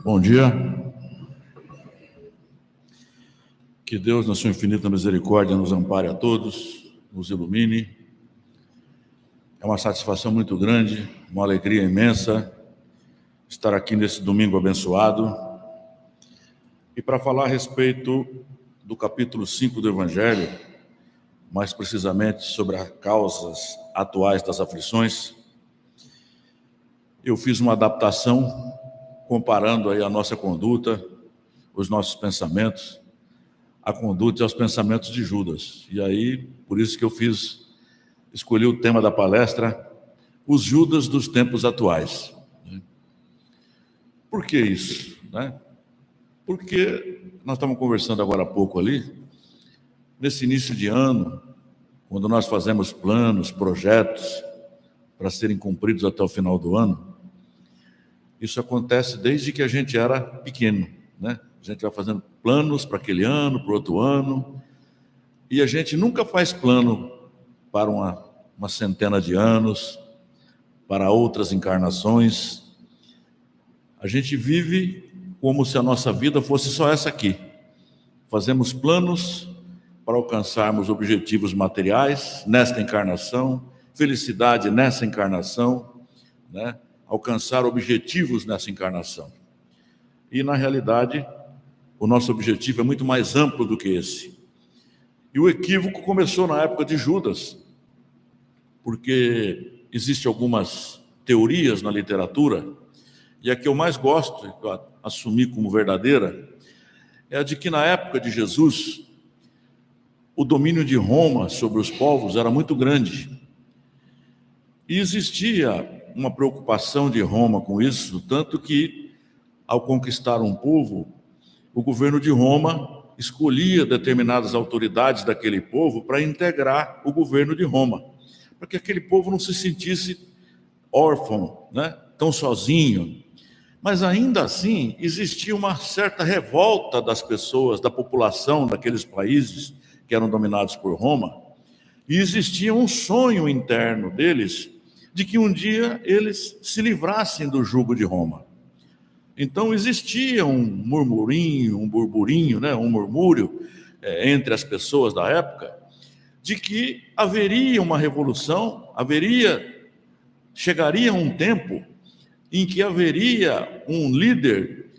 Bom dia. Que Deus, na sua infinita misericórdia, nos ampare a todos, nos ilumine. É uma satisfação muito grande, uma alegria imensa estar aqui nesse domingo abençoado e para falar a respeito do capítulo 5 do Evangelho, mais precisamente sobre as causas atuais das aflições. Eu fiz uma adaptação comparando aí a nossa conduta, os nossos pensamentos, a conduta e os pensamentos de Judas. E aí, por isso que eu escolhi o tema da palestra, os Judas dos tempos atuais. Por que isso? Porque nós estávamos conversando agora há pouco ali, nesse início de ano, quando nós fazemos planos, projetos para serem cumpridos até o final do ano, isso acontece desde que a gente era pequeno, A gente vai fazendo planos para aquele ano, para o outro ano, e a gente nunca faz plano para uma centena de anos, para outras encarnações. A gente vive como se a nossa vida fosse só essa aqui. Fazemos planos para alcançarmos objetivos materiais nesta encarnação, felicidade nessa encarnação, alcançar objetivos nessa encarnação. E, na realidade, o nosso objetivo é muito mais amplo do que esse. E o equívoco começou na época de Judas, porque existem algumas teorias na literatura, e a que eu mais gosto, que eu assumi como verdadeira, é a de que na época de Jesus, o domínio de Roma sobre os povos era muito grande. E existia uma preocupação de Roma com isso, tanto que, ao conquistar um povo, o governo de Roma escolhia determinadas autoridades daquele povo para integrar o governo de Roma, para que aquele povo não se sentisse órfão, tão sozinho. Mas ainda assim, existia uma certa revolta das pessoas, da população daqueles países que eram dominados por Roma, e existia um sonho interno deles de que um dia eles se livrassem do jugo de Roma. Então existia um murmurinho, um burburinho, um murmúrio entre as pessoas da época, de que haveria uma revolução, chegaria um tempo em que haveria um líder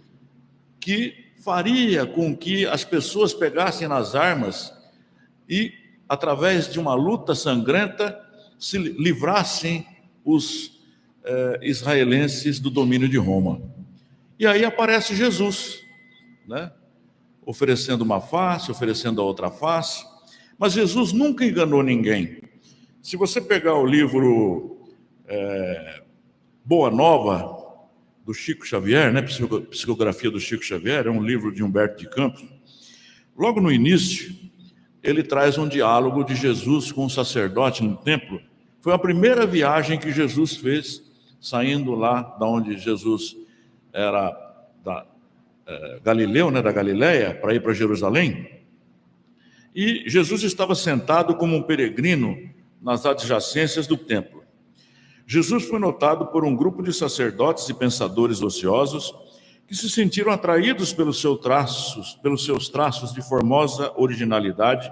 que faria com que as pessoas pegassem nas armas e, através de uma luta sangrenta, se livrassem os israelenses do domínio de Roma. E aí aparece Jesus, oferecendo uma face, oferecendo a outra face, mas Jesus nunca enganou ninguém. Se você pegar o livro Boa Nova, do Chico Xavier, Psicografia do Chico Xavier, é um livro de Humberto de Campos, logo no início, ele traz um diálogo de Jesus com um sacerdote no templo. Foi a primeira viagem que Jesus fez, saindo lá da onde Jesus era da Galileu, da Galileia, para ir para Jerusalém. E Jesus estava sentado como um peregrino nas adjacências do templo. Jesus foi notado por um grupo de sacerdotes e pensadores ociosos que se sentiram atraídos pelos seus traços de formosa originalidade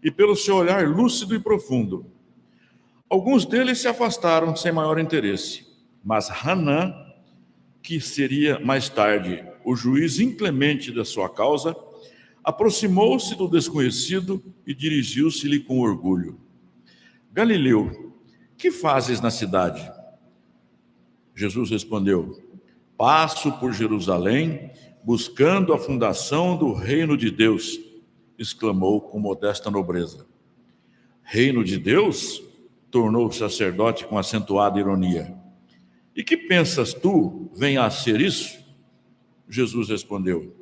e pelo seu olhar lúcido e profundo. Alguns deles se afastaram sem maior interesse, mas Hanã, que seria mais tarde o juiz inclemente da sua causa, aproximou-se do desconhecido e dirigiu-se-lhe com orgulho. Galileu, que fazes na cidade? Jesus respondeu: passo por Jerusalém, buscando a fundação do reino de Deus, exclamou com modesta nobreza. Reino de Deus? Tornou o sacerdote com acentuada ironia. E que pensas tu venha a ser isso? Jesus respondeu: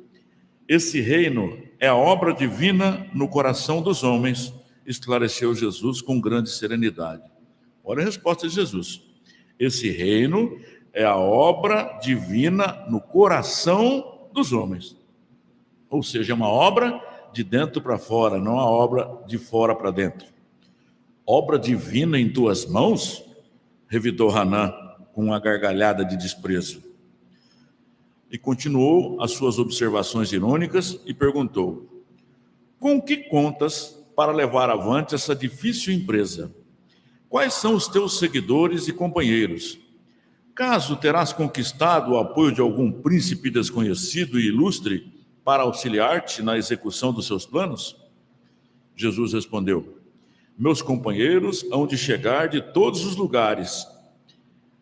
esse reino é a obra divina no coração dos homens, esclareceu Jesus com grande serenidade. Olha a resposta de Jesus. Esse reino é a obra divina no coração dos homens. Ou seja, é uma obra de dentro para fora, não uma obra de fora para dentro. Obra divina em tuas mãos? Revidou Hanã com uma gargalhada de desprezo. e continuou as suas observações irônicas e perguntou: com que contas para levar avante essa difícil empresa? Quais são os teus seguidores e companheiros? Caso terás conquistado o apoio de algum príncipe desconhecido e ilustre para auxiliar-te na execução dos seus planos? Jesus respondeu: meus companheiros hão de chegar de todos os lugares.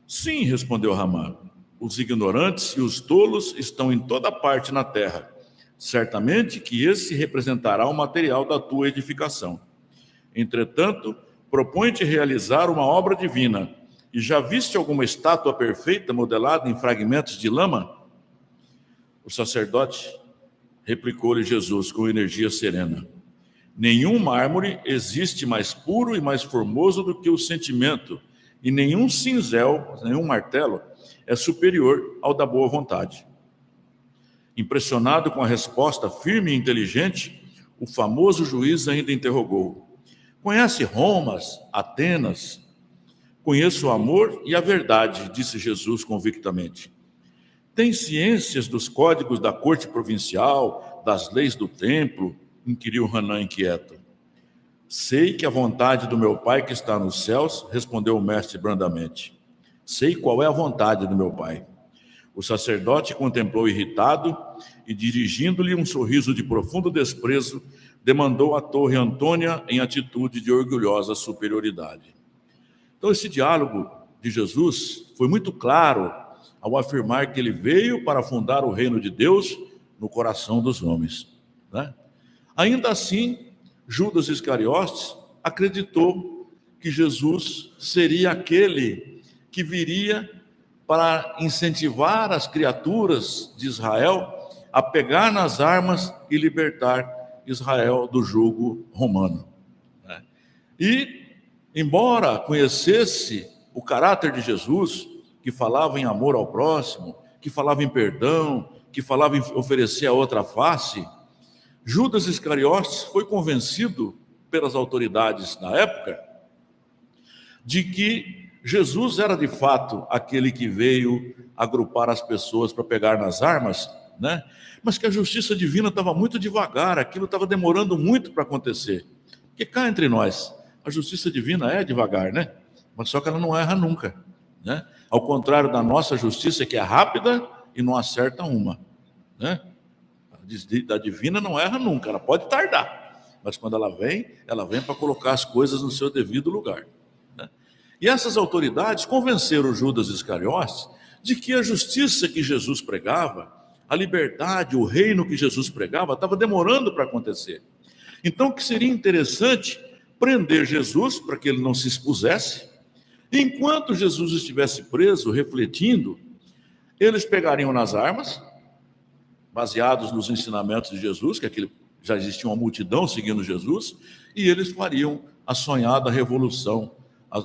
Sim, respondeu Ramá, os ignorantes e os tolos estão em toda parte na terra. Certamente que esse representará o material da tua edificação. Entretanto, propõe-te realizar uma obra divina. E já viste alguma estátua perfeita modelada em fragmentos de lama? O sacerdote replicou-lhe Jesus com energia serena: nenhum mármore existe mais puro e mais formoso do que o sentimento, e nenhum cinzel, nenhum martelo, é superior ao da boa vontade. Impressionado com a resposta firme e inteligente, o famoso juiz ainda interrogou: conhece Roma, Atenas? Conheço o amor e a verdade, disse Jesus convictamente. Tem ciências dos códigos da corte provincial, das leis do templo? Inquiriu Hanã inquieto. Sei que a vontade do meu Pai que está nos céus, respondeu o mestre brandamente. Sei qual é a vontade do meu Pai. O sacerdote contemplou irritado e, dirigindo-lhe um sorriso de profundo desprezo, demandou a torre Antônia em atitude de orgulhosa superioridade. Então, esse diálogo de Jesus foi muito claro ao afirmar que ele veio para fundar o reino de Deus no coração dos homens, né? Ainda assim, Judas Iscariotes acreditou que Jesus seria aquele que viria para incentivar as criaturas de Israel a pegar nas armas e libertar Israel do jugo romano, né? E, embora conhecesse o caráter de Jesus, que falava em amor ao próximo, que falava em perdão, que falava em oferecer a outra face, Judas Iscariotes foi convencido pelas autoridades na época de que Jesus era de fato aquele que veio agrupar as pessoas para pegar nas armas, né? Mas que a justiça divina estava muito devagar, aquilo estava demorando muito para acontecer. Porque cá entre nós, a justiça divina é devagar, né? Mas só que ela não erra nunca, né? Ao contrário da nossa justiça, que é rápida e não acerta uma, né? Da divina não erra nunca, ela pode tardar, mas quando ela vem para colocar as coisas no seu devido lugar, né? E essas autoridades convenceram Judas Iscariotes de que a justiça que Jesus pregava, a liberdade, o reino que Jesus pregava, estava demorando para acontecer. Então, que seria interessante prender Jesus para que ele não se expusesse. Enquanto Jesus estivesse preso, refletindo, eles pegariam nas armas, baseados nos ensinamentos de Jesus, que já existia uma multidão seguindo Jesus, e eles fariam a sonhada revolução,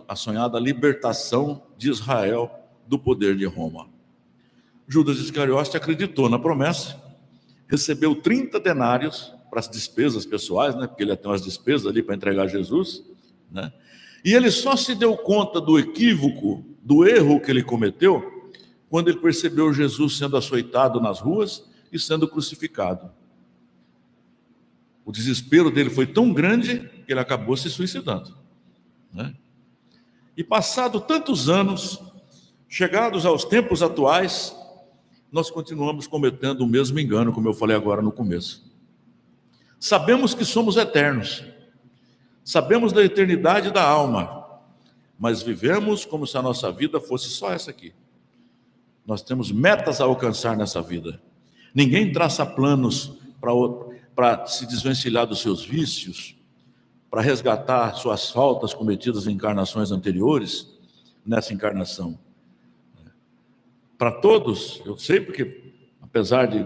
a sonhada libertação de Israel do poder de Roma. Judas Iscariotes acreditou na promessa, recebeu 30 denários para as despesas pessoais, né? Porque ele tem umas despesas ali para entregar Jesus, né? E ele só se deu conta do equívoco, do erro que ele cometeu, quando ele percebeu Jesus sendo açoitado nas ruas e sendo crucificado. O desespero dele foi tão grande que ele acabou se suicidando, né? E passado tantos anos, chegados aos tempos atuais, nós continuamos cometendo o mesmo engano, como eu falei agora no começo. Sabemos que somos eternos, sabemos da eternidade da alma, mas vivemos como se a nossa vida fosse só essa aqui. Nós temos metas a alcançar nessa vida. Ninguém traça planos para se desvencilhar dos seus vícios, para resgatar suas faltas cometidas em encarnações anteriores, nessa encarnação. Para todos, eu sei porque, apesar de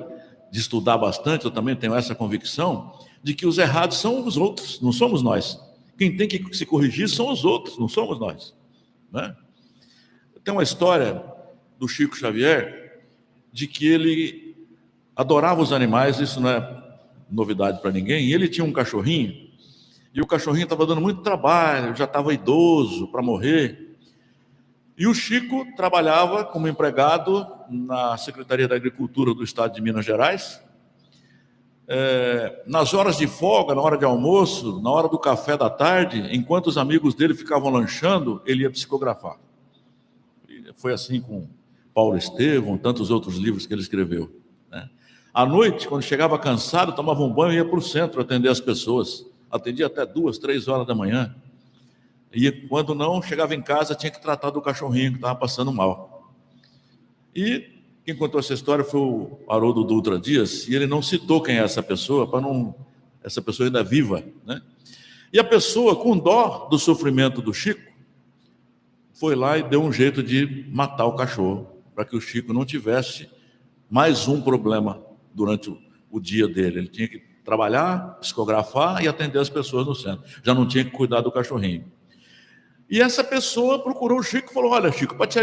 estudar bastante, eu também tenho essa convicção de que os errados são os outros, não somos nós. Quem tem que se corrigir são os outros, não somos nós, né? Tem uma história do Chico Xavier de que ele adorava os animais, isso não é novidade para ninguém, e ele tinha um cachorrinho, e o cachorrinho estava dando muito trabalho, já estava idoso para morrer, E o Chico trabalhava como empregado na Secretaria da Agricultura do Estado de Minas Gerais. Nas horas de folga, na hora de almoço, na hora do café da tarde, enquanto os amigos dele ficavam lanchando, ele ia psicografar. E foi assim com Paulo Estevão, tantos outros livros que ele escreveu, né? À noite, quando chegava cansado, tomava um banho e ia para o centro atender as pessoas. Atendia até 2, 3 horas da manhã. E quando não, chegava em casa, tinha que tratar do cachorrinho que estava passando mal. E quem contou essa história foi o Haroldo Dutra Dias, e ele não citou quem é essa pessoa, essa pessoa ainda é viva, né? E a pessoa, com dó do sofrimento do Chico, foi lá e deu um jeito de matar o cachorro, para que o Chico não tivesse mais um problema durante o dia dele. Ele tinha que trabalhar, psicografar e atender as pessoas no centro. Já não tinha que cuidar do cachorrinho. E essa pessoa procurou o Chico e falou: olha, Chico, para te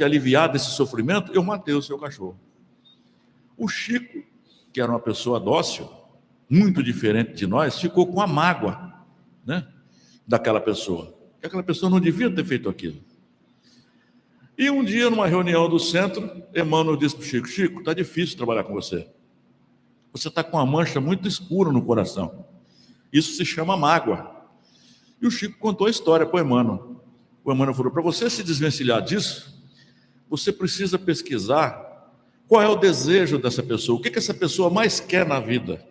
aliviar desse sofrimento, eu matei o seu cachorro. O Chico, que era uma pessoa dócil, muito diferente de nós, ficou com a mágoa, né, daquela pessoa. Que aquela pessoa não devia ter feito aquilo. E um dia, numa reunião do centro, Emmanuel disse para o Chico: Chico, está difícil trabalhar com você. Você está com uma mancha muito escura no coração. Isso se chama mágoa. E o Chico contou a história para o Emmanuel. O Emmanuel falou: para você se desvencilhar disso, você precisa pesquisar qual é o desejo dessa pessoa, o que essa pessoa mais quer na vida,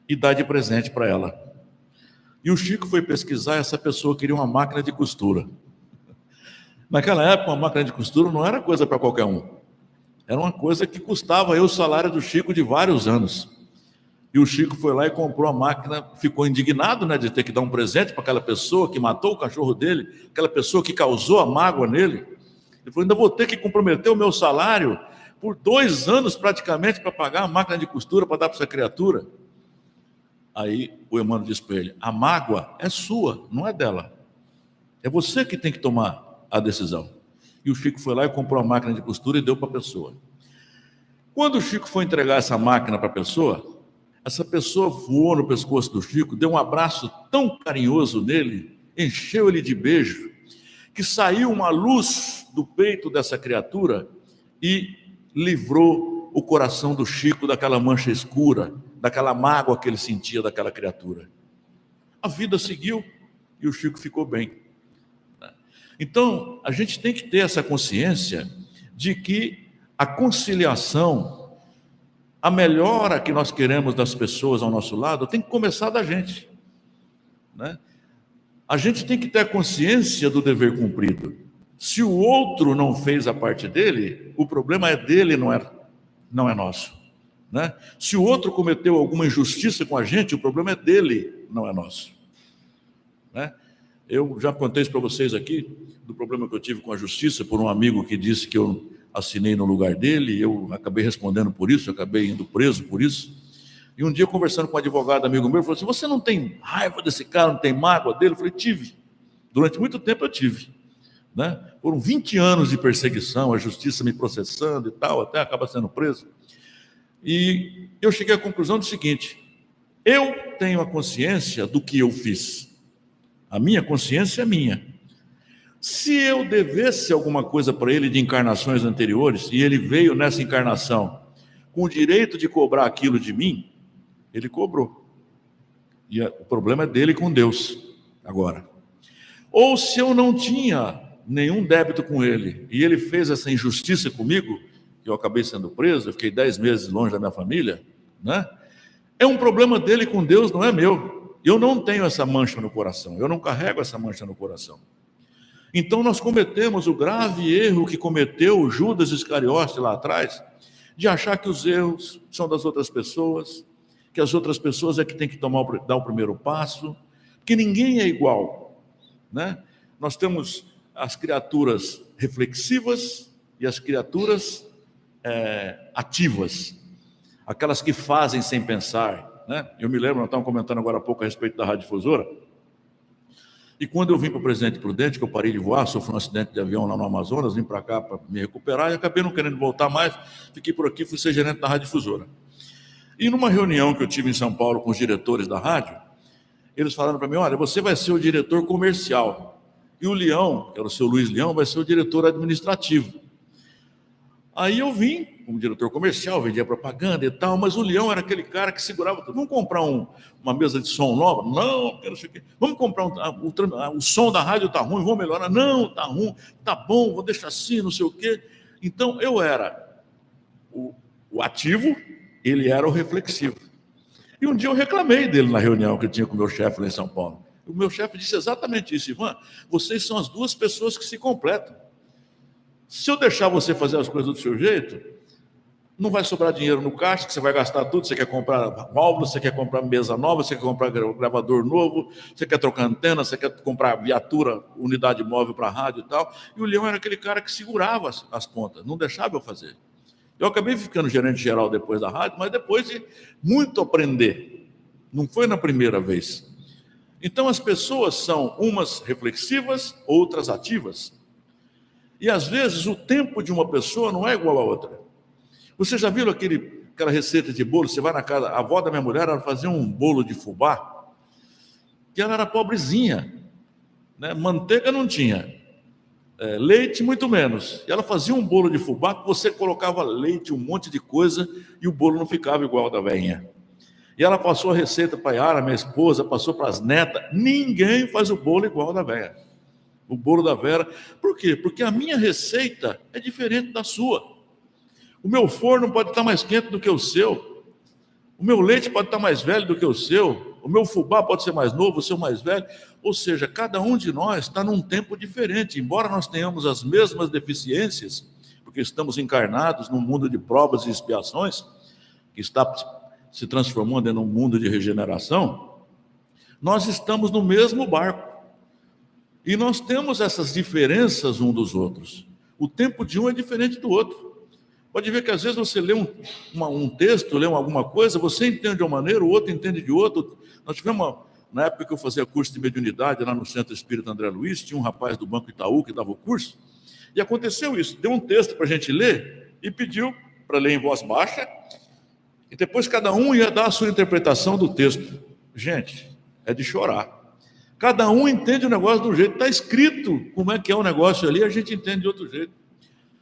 e dar de presente para ela. E o Chico foi pesquisar, essa pessoa queria uma máquina de costura. Naquela época, uma máquina de costura não era coisa para qualquer um. Era uma coisa que custava aí o salário do Chico de vários anos. E o Chico foi lá e comprou a máquina, ficou indignado, né, de ter que dar um presente para aquela pessoa que matou o cachorro dele, aquela pessoa que causou a mágoa nele. Ele falou: ainda vou ter que comprometer o meu salário por 2 anos praticamente para pagar a máquina de costura para dar para essa criatura. Aí o Emmanuel disse para ele: a mágoa é sua, não é dela. É você que tem que tomar a decisão. E o Chico foi lá e comprou a máquina de costura e deu para a pessoa. Quando o Chico foi entregar essa máquina para a pessoa, essa pessoa voou no pescoço do Chico, deu um abraço tão carinhoso nele, encheu ele de beijo, que saiu uma luz do peito dessa criatura e livrou o coração do Chico daquela mancha escura, daquela mágoa que ele sentia daquela criatura. A vida seguiu e o Chico ficou bem. Então, a gente tem que ter essa consciência de que a conciliação, a melhora que nós queremos das pessoas ao nosso lado, tem que começar da gente, né? A gente tem que ter a consciência do dever cumprido. Se o outro não fez a parte dele, o problema é dele, não é nosso, né? Se o outro cometeu alguma injustiça com a gente, o problema é dele, não é nosso, né? Eu já contei isso para vocês aqui, do problema que eu tive com a justiça, por um amigo que disse que eu assinei no lugar dele, eu acabei respondendo por isso, acabei indo preso por isso. E um dia, conversando com um advogado amigo meu, ele falou assim: você não tem raiva desse cara, não tem mágoa dele? Eu falei: tive. Durante muito tempo eu tive, né? Foram 20 anos de perseguição, a justiça me processando e tal, até acaba sendo preso. E eu cheguei à conclusão do seguinte: eu tenho a consciência do que eu fiz. A minha consciência é minha. Se eu devesse alguma coisa para ele de encarnações anteriores, e ele veio nessa encarnação com o direito de cobrar aquilo de mim, ele cobrou. E o problema é dele com Deus agora. Ou se eu não tinha nenhum débito com ele, e ele fez essa injustiça comigo, que eu acabei sendo preso, eu fiquei 10 meses longe da minha família, né? É um problema dele com Deus, não é meu. Eu não tenho essa mancha no coração, eu não carrego essa mancha no coração. Então nós cometemos o grave erro que cometeu Judas Iscariote lá atrás, de achar que os erros são das outras pessoas, que as outras pessoas é que tem que dar o primeiro passo, que ninguém é igual, né? Nós temos as criaturas reflexivas e as criaturas ativas, aquelas que fazem sem pensar, né? Eu me lembro, nós estávamos comentando agora há pouco a respeito da radiodifusora, e quando eu vim para o Presidente Prudente, que eu parei de voar, sofri um acidente de avião lá no Amazonas, vim para cá para me recuperar, e acabei não querendo voltar mais, fiquei por aqui, fui ser gerente da radiodifusora. E numa reunião que eu tive em São Paulo com os diretores da rádio, eles falaram para mim: olha, você vai ser o diretor comercial. e o Leão, que era o seu Luiz Leão, vai ser o diretor administrativo. Aí eu vim como diretor comercial, vendia propaganda e tal, mas o Leão era aquele cara que segurava tudo. Vamos comprar uma mesa de som nova? Não, não sei o quê. Vamos comprar o som da rádio está ruim, vamos melhorar? Não, está ruim, está bom, vou deixar assim, não sei o quê. Então eu era o ativo, ele era o reflexivo. E um dia eu reclamei dele na reunião que eu tinha com o meu chefe lá em São Paulo. O meu chefe disse exatamente isso: Ivan, vocês são as duas pessoas que se completam. Se eu deixar você fazer as coisas do seu jeito, não vai sobrar dinheiro no caixa, que você vai gastar tudo. Você quer comprar válvula, você quer comprar mesa nova, você quer comprar gravador novo, você quer trocar antena, você quer comprar viatura, unidade móvel para rádio e tal. E o Leão era aquele cara que segurava as pontas, não deixava eu fazer. Eu acabei ficando gerente geral depois da rádio, mas depois de muito aprender. Não foi na primeira vez. Então as pessoas são umas reflexivas, outras ativas. E às vezes o tempo de uma pessoa não é igual a outra. Você já viu aquela receita de bolo? Você vai na casa, a avó da minha mulher, ela fazia um bolo de fubá, que ela era pobrezinha, né? Manteiga não tinha, leite muito menos. E ela fazia um bolo de fubá que você colocava leite, um monte de coisa, e o bolo não ficava igual ao da velhinha. E ela passou a receita para a Yara, minha esposa, passou para as netas. Ninguém faz o bolo igual ao da velha. O bolo da Vera. Por quê? Porque a minha receita é diferente da sua. O meu forno pode estar mais quente do que o seu. O meu leite pode estar mais velho do que o seu. O meu fubá pode ser mais novo, o seu mais velho. Ou seja, cada um de nós está num tempo diferente. Embora nós tenhamos as mesmas deficiências, porque estamos encarnados num mundo de provas e expiações, que está se transformando em um mundo de regeneração, nós estamos no mesmo barco. E nós temos essas diferenças um dos outros. O tempo de um é diferente do outro. Pode ver que às vezes você lê um texto, lê alguma coisa, você entende de uma maneira, o outro entende de outra. Nós tivemos, na época que eu fazia curso de mediunidade, lá no Centro Espírita André Luiz, tinha um rapaz do Banco Itaú que dava o curso, e aconteceu isso. Deu um texto para a gente ler e pediu para ler em voz baixa, e depois cada um ia dar a sua interpretação do texto. Gente, é de chorar. Cada um entende o negócio de um jeito. Está escrito como é que é o negócio ali, a gente entende de outro jeito.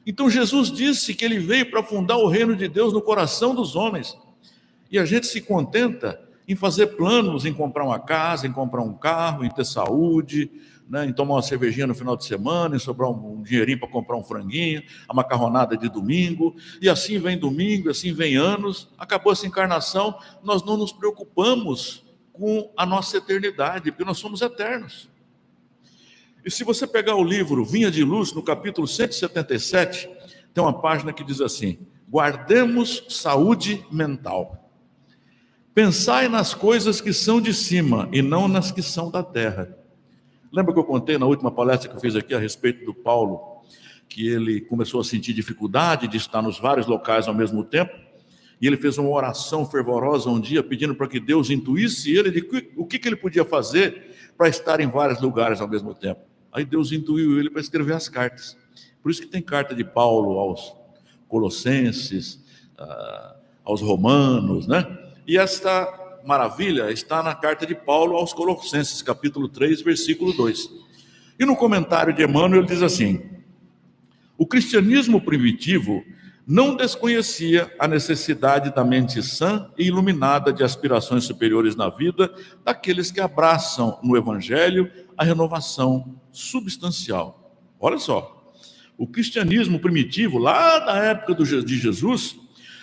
Então Jesus disse que ele veio para fundar o reino de Deus no coração dos homens. E a gente se contenta em fazer planos, em comprar uma casa, em comprar um carro, em ter saúde, né, em tomar uma cervejinha no final de semana, em sobrar um dinheirinho para comprar um franguinho, a macarronada de domingo. E assim vem domingo, assim vem anos. Acabou essa encarnação, nós não nos preocupamos com a nossa eternidade, porque nós somos eternos. E se você pegar o livro Vinha de Luz, no capítulo 177, tem uma página que diz assim: guardemos saúde mental. Pensai nas coisas que são de cima e não nas que são da terra. Lembra que eu contei na última palestra que eu fiz aqui a respeito do Paulo, que ele começou a sentir dificuldade de estar nos vários locais ao mesmo tempo? E ele fez uma oração fervorosa um dia, pedindo para que Deus intuísse ele de o que ele podia fazer para estar em vários lugares ao mesmo tempo. Aí Deus intuiu ele para escrever as cartas. Por isso que tem carta de Paulo aos Colossenses, aos Romanos, né? E esta maravilha está na carta de Paulo aos Colossenses, capítulo 3, versículo 2. E no comentário de Emmanuel ele diz assim: o cristianismo primitivo não desconhecia a necessidade da mente sã e iluminada de aspirações superiores na vida daqueles que abraçam no Evangelho a renovação substancial. Olha só, o cristianismo primitivo, lá da época de Jesus,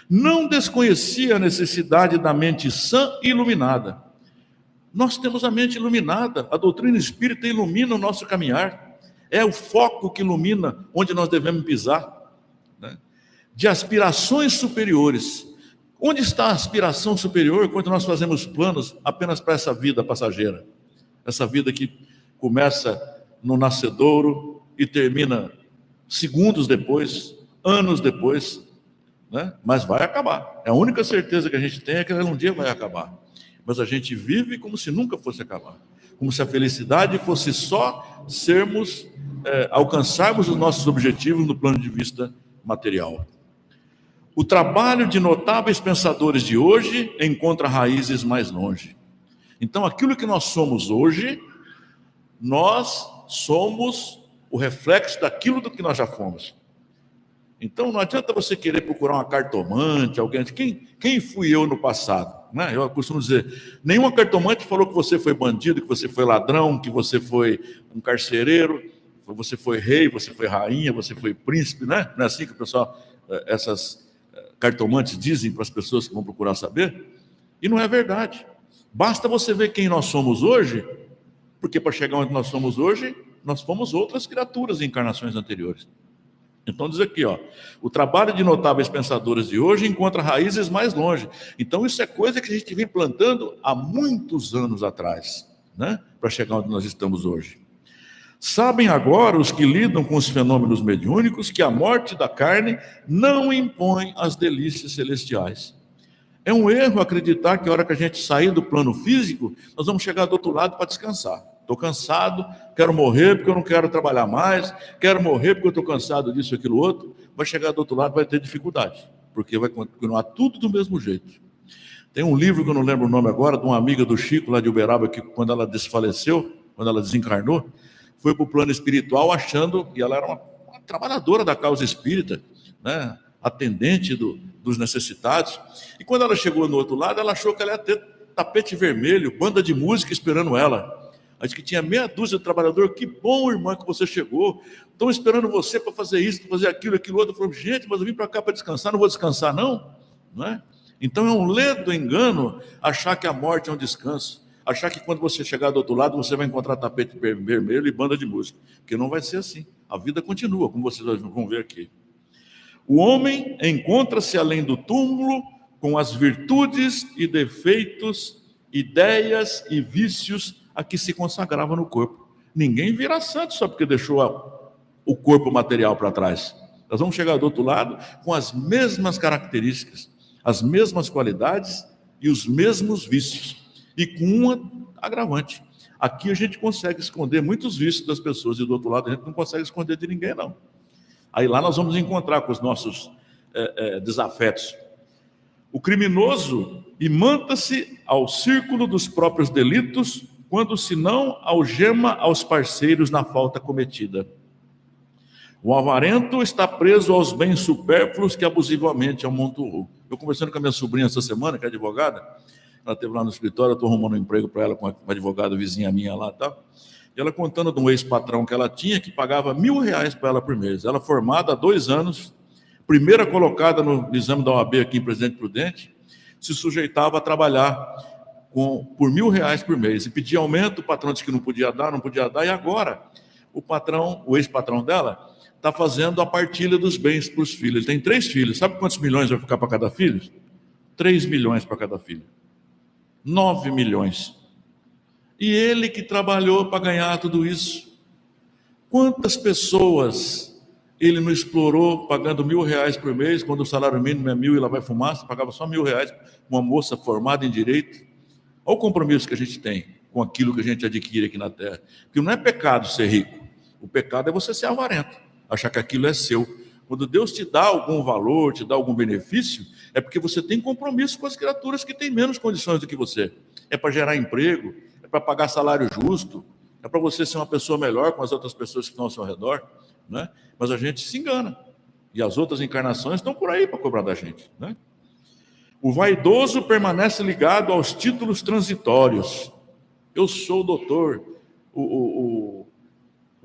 não desconhecia a necessidade da mente sã e iluminada. Nós temos a mente iluminada, a doutrina espírita ilumina o nosso caminhar, é o foco que ilumina onde nós devemos pisar, né? De aspirações superiores. Onde está a aspiração superior quando nós fazemos planos apenas para essa vida passageira? Essa vida que começa no nascedouro e termina segundos depois, anos depois, né? Mas vai acabar. A única certeza que a gente tem é que ela um dia vai acabar. Mas a gente vive como se nunca fosse acabar. Como se a felicidade fosse só alcançarmos os nossos objetivos no plano de vista material. O trabalho de notáveis pensadores de hoje encontra raízes mais longe. Então, aquilo que nós somos hoje, nós somos o reflexo daquilo do que nós já fomos. Então não adianta você querer procurar uma cartomante, alguém. Quem fui eu no passado? Né? Eu costumo dizer, nenhuma cartomante falou que você foi bandido, que você foi ladrão, que você foi um carcereiro, você foi rei, você foi rainha, você foi príncipe, né? Não é assim que o pessoal, essas cartomantes dizem para as pessoas que vão procurar saber? E não é verdade. Basta você ver quem nós somos hoje, porque para chegar onde nós somos hoje, nós fomos outras criaturas em encarnações anteriores. Então diz aqui, ó, o trabalho de notáveis pensadores de hoje encontra raízes mais longe. Então isso é coisa que a gente vem plantando há muitos anos atrás, né? Para chegar onde nós estamos hoje. Sabem agora os que lidam com os fenômenos mediúnicos que a morte da carne não impõe as delícias celestiais. É um erro acreditar que a hora que a gente sair do plano físico, nós vamos chegar do outro lado para descansar. Estou cansado, quero morrer porque eu não quero trabalhar mais, quero morrer porque eu estou cansado disso, aquilo, outro. Vai chegar do outro lado, vai ter dificuldade, porque vai continuar tudo do mesmo jeito. Tem um livro que eu não lembro o nome agora, de uma amiga do Chico, lá de Uberaba, que quando ela desfaleceu, quando ela desencarnou, foi para o plano espiritual achando, e ela era uma trabalhadora da causa espírita, né? Atendente dos necessitados, e quando ela chegou no outro lado, ela achou que ela ia ter tapete vermelho, banda de música esperando ela. Acho que tinha meia dúzia de trabalhador. Que bom, irmã, que você chegou. Estão esperando você para fazer isso, para fazer aquilo, aquilo outro. Eu falei, gente, mas eu vim para cá para descansar, não vou descansar, não? Não é? Então é um ledo engano achar que a morte é um descanso. Achar que quando você chegar do outro lado, você vai encontrar tapete vermelho e banda de música. Porque não vai ser assim. A vida continua, como vocês vão ver aqui. O homem encontra-se além do túmulo com as virtudes e defeitos, ideias e vícios a que se consagrava no corpo. Ninguém vira santo só porque deixou o corpo material para trás. Nós vamos chegar do outro lado com as mesmas características, as mesmas qualidades e os mesmos vícios. E com uma agravante. Aqui a gente consegue esconder muitos vícios das pessoas e do outro lado a gente não consegue esconder de ninguém, não. Aí lá nós vamos encontrar com os nossos desafetos. O criminoso imanta-se ao círculo dos próprios delitos, quando se não algema aos parceiros na falta cometida. O avarento está preso aos bens supérfluos que abusivamente amontoou. Eu conversando com a minha sobrinha essa semana, que é advogada, ela esteve lá no escritório, eu estou arrumando um emprego para ela com uma advogada vizinha minha lá, tá? E ela contando de um ex-patrão que ela tinha, que pagava R$1.000 para ela por mês. Ela formada há 2 anos, primeira colocada no exame da OAB aqui em Presidente Prudente, se sujeitava a trabalhar por R$1.000 por mês, e pedia aumento. O patrão disse que não podia dar, e agora o ex-patrão dela está fazendo a partilha dos bens para os filhos. Ele tem 3 filhos, sabe quantos milhões vai ficar para cada filho? 3 milhões para cada filho, 9 milhões, e ele que trabalhou para ganhar tudo isso. Quantas pessoas ele não explorou pagando R$1.000 por mês, quando o salário mínimo é 1.000 e ela vai fumar, você pagava só R$1.000, uma moça formada em direito. Olha o compromisso que a gente tem com aquilo que a gente adquire aqui na Terra. Porque não é pecado ser rico. O pecado é você ser avarento, achar que aquilo é seu. Quando Deus te dá algum valor, te dá algum benefício, é porque você tem compromisso com as criaturas que têm menos condições do que você. É para gerar emprego, é para pagar salário justo, é para você ser uma pessoa melhor com as outras pessoas que estão ao seu redor, né? Mas a gente se engana. E as outras encarnações estão por aí para cobrar da gente, né? O vaidoso permanece ligado aos títulos transitórios. Eu sou doutor. O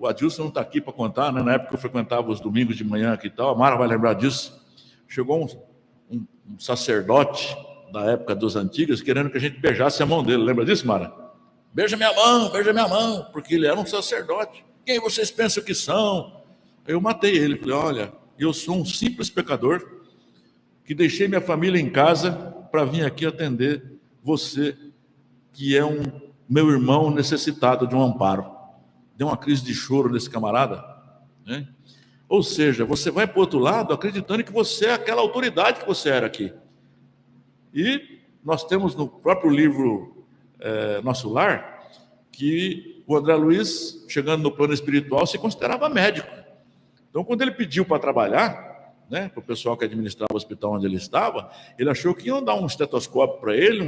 Adilson não está aqui para contar, né? Na época eu frequentava os domingos de manhã aqui e tal, a Mara vai lembrar disso. Chegou um sacerdote da época dos antigos querendo que a gente beijasse a mão dele. Lembra disso, Mara? Beija minha mão, porque ele era um sacerdote. Quem vocês pensam que são? Eu matei ele. Falei, olha, eu sou um simples pecador que deixei minha família em casa para vir aqui atender você, que é um meu irmão necessitado de um amparo. Deu uma crise de choro nesse camarada, né? Ou seja, você vai para o outro lado acreditando que você é aquela autoridade que você era aqui. E nós temos no próprio livro Nosso Lar, que o André Luiz, chegando no plano espiritual, se considerava médico. Então, quando ele pediu para trabalhar, né, para o pessoal que administrava o hospital onde ele estava, ele achou que iam dar um estetoscópio para ele,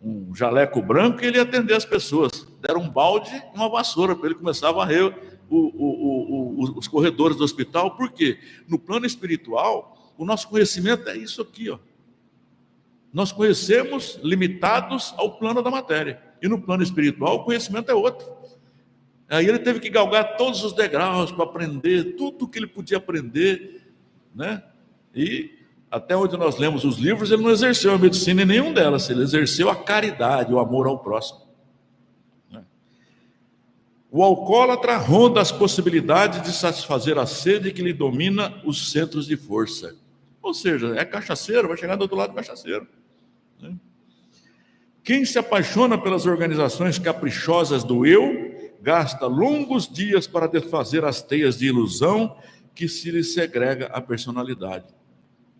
um jaleco branco, e ele ia atender as pessoas. Deram um balde e uma vassoura para ele começar a varrer os corredores do hospital. Por quê? No plano espiritual, o nosso conhecimento é isso aqui, ó. Nós conhecemos limitados ao plano da matéria. E no plano espiritual, o conhecimento é outro. Aí ele teve que galgar todos os degraus para aprender tudo o que ele podia aprender, né? E até onde nós lemos os livros, ele não exerceu a medicina em nenhum delas. Ele exerceu a caridade, o amor ao próximo. O alcoólatra ronda as possibilidades de satisfazer a sede que lhe domina os centros de força. Ou seja, é cachaceiro, vai chegar do outro lado cachaceiro. Quem se apaixona pelas organizações caprichosas do eu, gasta longos dias para desfazer as teias de ilusão que se lhe segrega a personalidade.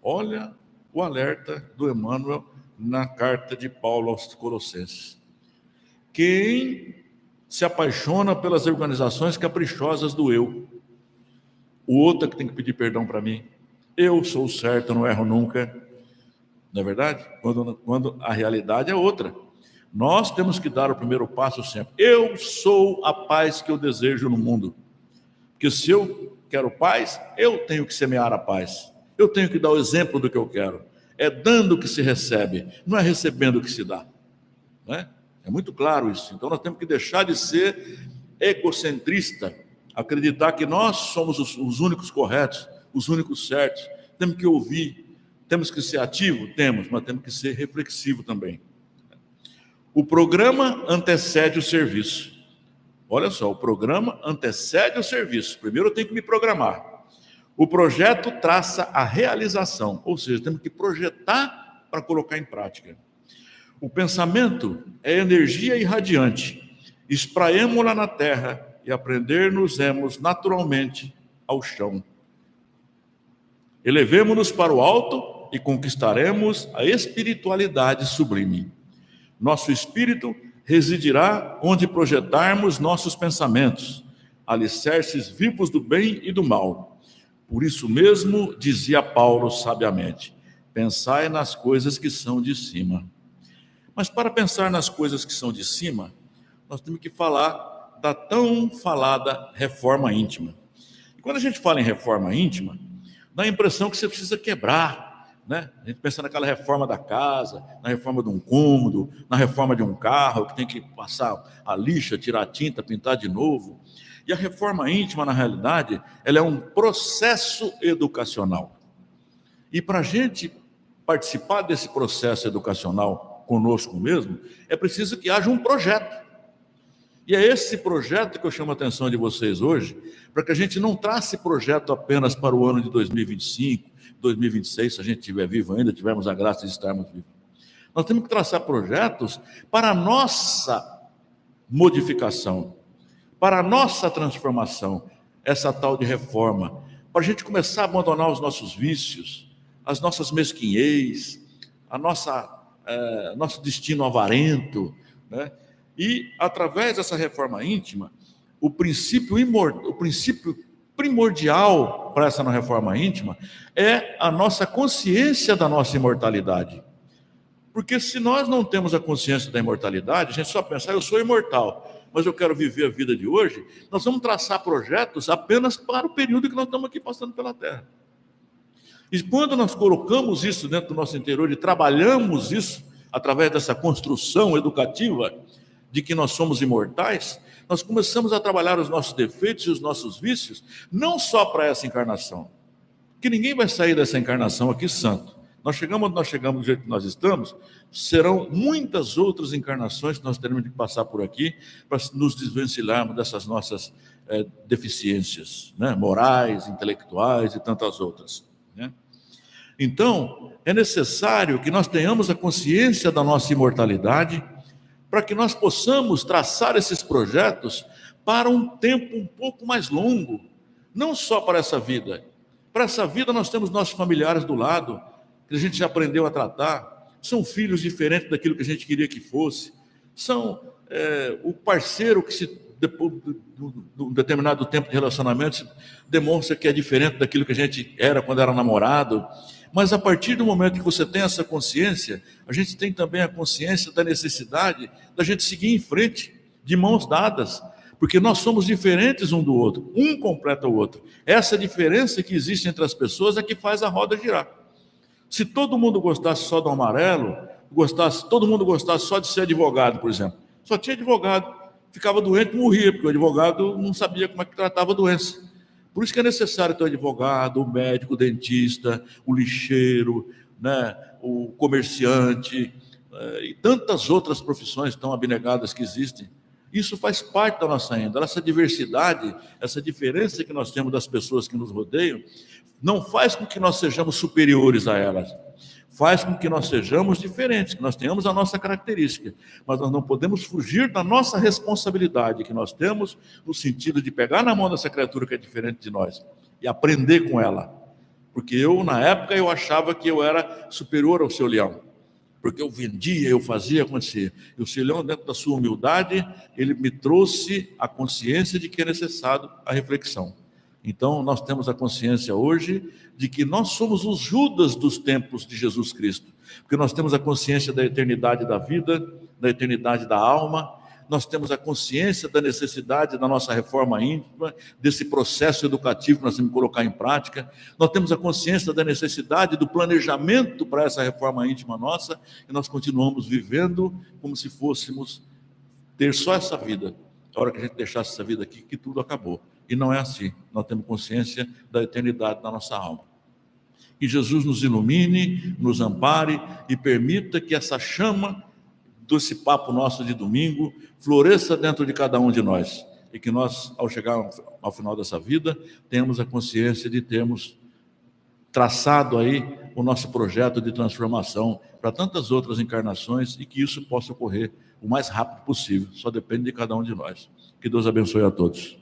Olha o alerta do Emmanuel na carta de Paulo aos Colossenses. Quem se apaixona pelas organizações caprichosas do eu, o outro é que tem que pedir perdão para mim. Eu sou certo, eu não erro nunca. Não é verdade? Quando a realidade é outra. Nós temos que dar o primeiro passo sempre. Eu sou a paz que eu desejo no mundo. Porque se eu quero paz, eu tenho que semear a paz. Eu tenho que dar o exemplo do que eu quero. É dando que se recebe, não é recebendo que se dá. Não é? É muito claro isso. Então nós temos que deixar de ser egocentrista, acreditar que nós somos os únicos corretos, os únicos certos. Temos que ouvir, temos que ser ativo? Temos, mas temos que ser reflexivo também. O programa antecede o serviço. Olha só, o programa antecede o serviço. Primeiro eu tenho que me programar. O projeto traça a realização, ou seja, temos que projetar para colocar em prática. O pensamento é energia irradiante. Espraemo-la na terra e aprender-nos-emos naturalmente ao chão. Elevemo-nos para o alto e conquistaremos a espiritualidade sublime. Nosso espírito residirá onde projetarmos nossos pensamentos, alicerces vivos do bem e do mal. Por isso mesmo, dizia Paulo sabiamente, pensai nas coisas que são de cima. Mas para pensar nas coisas que são de cima, nós temos que falar da tão falada reforma íntima. E quando a gente fala em reforma íntima, dá a impressão que você precisa quebrar, né? A gente pensa naquela reforma da casa, na reforma de um cômodo, na reforma de um carro, que tem que passar a lixa, tirar a tinta, pintar de novo. E a reforma íntima, na realidade, ela é um processo educacional. E para a gente participar desse processo educacional conosco mesmo, é preciso que haja um projeto. E é esse projeto que eu chamo a atenção de vocês hoje, para que a gente não trace projeto apenas para o ano de 2025, 2026, se a gente estiver vivo ainda, tivermos a graça de estarmos vivos. Nós temos que traçar projetos para a nossa modificação, para a nossa transformação, essa tal de reforma, para a gente começar a abandonar os nossos vícios, as nossas mesquinhez, nosso destino avarento, né? E, através dessa reforma íntima, o princípio primordial para essa reforma íntima é a nossa consciência da nossa imortalidade. Porque se nós não temos a consciência da imortalidade, a gente só pensa, eu sou imortal, mas eu quero viver a vida de hoje, nós vamos traçar projetos apenas para o período que nós estamos aqui passando pela Terra. E quando nós colocamos isso dentro do nosso interior e trabalhamos isso através dessa construção educativa de que nós somos imortais, nós começamos a trabalhar os nossos defeitos e os nossos vícios, não só para essa encarnação, que ninguém vai sair dessa encarnação aqui santo. Nós chegamos onde nós chegamos, do jeito que nós estamos, serão muitas outras encarnações que nós teremos que passar por aqui para nos desvencilharmos dessas nossas deficiências, né, morais, intelectuais e tantas outras, né? Então, é necessário que nós tenhamos a consciência da nossa imortalidade para que nós possamos traçar esses projetos para um tempo um pouco mais longo, não só para essa vida. Para essa vida nós temos nossos familiares do lado, que a gente já aprendeu a tratar, são filhos diferentes daquilo que a gente queria que fosse, são o parceiro que depois de um determinado tempo de relacionamento demonstra que é diferente daquilo que a gente era quando era namorado. Mas a partir do momento que você tem essa consciência, a gente tem também a consciência da necessidade da gente seguir em frente, de mãos dadas, porque nós somos diferentes um do outro, um completa o outro. Essa diferença que existe entre as pessoas é que faz a roda girar. Se todo mundo gostasse só do amarelo, todo mundo gostasse só de ser advogado, por exemplo, só tinha advogado, ficava doente, morria, porque o advogado não sabia como é que tratava a doença. Por isso que é necessário ter o advogado, o médico, o dentista, o lixeiro, né, o comerciante, e tantas outras profissões tão abnegadas que existem. Isso faz parte da nossa índole. Essa diversidade, essa diferença que nós temos das pessoas que nos rodeiam, não faz com que nós sejamos superiores a elas, faz com que nós sejamos diferentes, que nós tenhamos a nossa característica, mas nós não podemos fugir da nossa responsabilidade que nós temos, no sentido de pegar na mão dessa criatura que é diferente de nós e aprender com ela. Porque na época, eu achava que eu era superior ao seu leão, porque eu vendia, eu fazia acontecer. E o seu leão, dentro da sua humildade, ele me trouxe a consciência de que é necessário a reflexão. Então, nós temos a consciência hoje de que nós somos os Judas dos tempos de Jesus Cristo, porque nós temos a consciência da eternidade da vida, da eternidade da alma, nós temos a consciência da necessidade da nossa reforma íntima, desse processo educativo que nós temos que colocar em prática, nós temos a consciência da necessidade do planejamento para essa reforma íntima nossa, e nós continuamos vivendo como se fôssemos ter só essa vida. A hora que a gente deixasse essa vida aqui, que tudo acabou. E não é assim. Nós temos consciência da eternidade da nossa alma. Que Jesus nos ilumine, nos ampare e permita que essa chama desse papo nosso de domingo floresça dentro de cada um de nós. E que nós, ao chegar ao final dessa vida, tenhamos a consciência de termos traçado aí o nosso projeto de transformação para tantas outras encarnações e que isso possa ocorrer o mais rápido possível. Só depende de cada um de nós. Que Deus abençoe a todos.